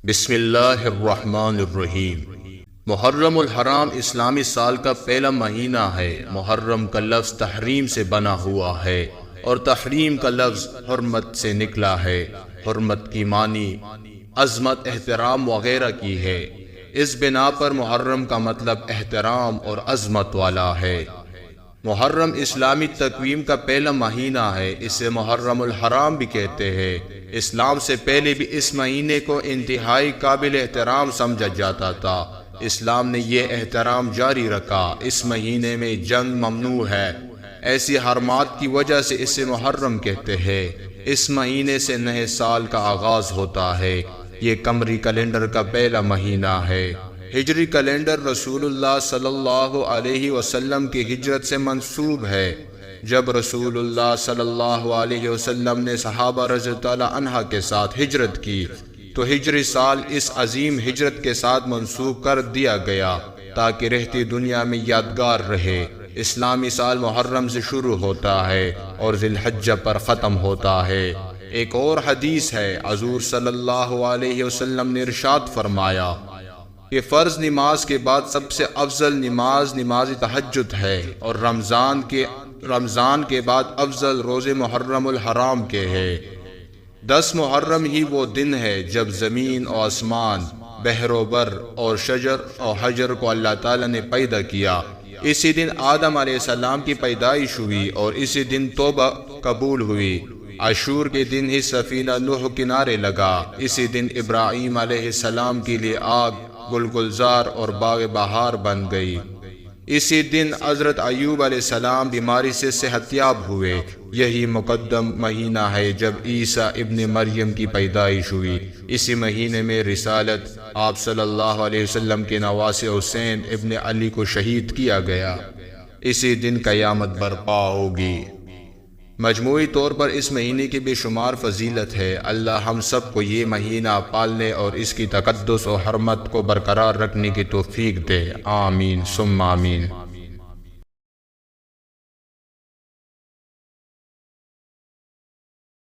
بسم اللہ الرحمن الرحیم۔ محرم الحرام اسلامی سال کا پہلا مہینہ ہے۔ محرم کا لفظ تحریم سے بنا ہوا ہے اور تحریم کا لفظ حرمت سے نکلا ہے۔ حرمت کی معنی عظمت، احترام وغیرہ کی ہے۔ اس بنا پر محرم کا مطلب احترام اور عظمت والا ہے۔ محرم اسلامی تقویم کا پہلا مہینہ ہے۔ اسے محرم الحرام بھی کہتے ہیں۔ اسلام سے پہلے بھی اس مہینے کو انتہائی قابل احترام سمجھا جاتا تھا۔ اسلام نے یہ احترام جاری رکھا۔ اس مہینے میں جنگ ممنوع ہے۔ ایسی حرمات کی وجہ سے اسے محرم کہتے ہیں۔ اس مہینے سے نئے سال کا آغاز ہوتا ہے۔ یہ قمری کیلنڈر کا پہلا مہینہ ہے۔ ہجری کیلنڈر رسول اللہ صلی اللہ علیہ وسلم کی ہجرت سے منسوب ہے۔ جب رسول اللہ صلی اللہ علیہ وسلم نے صحابہ رضی اللہ عنہ کے ساتھ ہجرت کی تو ہجری سال اس عظیم ہجرت کے ساتھ منسوب کر دیا گیا تاکہ رہتی دنیا میں یادگار رہے۔ اسلامی سال محرم سے شروع ہوتا ہے اور ذی الحجہ پر ختم ہوتا ہے۔ ایک اور حدیث ہے، حضور صلی اللہ علیہ وسلم نے ارشاد فرمایا کہ فرض نماز کے بعد سب سے افضل نماز نماز تہجد ہے، اور رمضان کے بعد افضل روزے محرم الحرام کے ہے۔ 10 محرم ہی وہ دن ہے جب زمین و آسمان، بحر و بر اور شجر و حجر کو اللہ تعالیٰ نے پیدا کیا۔ اسی دن آدم علیہ السلام کی پیدائش ہوئی اور اسی دن توبہ قبول ہوئی۔ عاشور کے دن ہی سفینہ نوح کنارے لگا۔ اسی دن ابراہیم علیہ السلام کے لیے آگ گلزار اور باغ بہار بن گئی۔ اسی دن حضرت ایوب علیہ السلام بیماری سے صحت یاب ہوئے۔ یہی مقدم مہینہ ہے جب عیسیٰ ابن مریم کی پیدائش ہوئی۔ اسی مہینے میں رسالت آپ صلی اللہ علیہ وسلم کے نواسے حسین ابن علی کو شہید کیا گیا۔ اسی دن قیامت برپا ہوگی۔ مجموعی طور پر اس مہینے کی بے شمار فضیلت ہے۔ اللہ ہم سب کو یہ مہینہ پالنے اور اس کی تقدس و حرمت کو برقرار رکھنے کی توفیق دے۔ آمین ثم آمین۔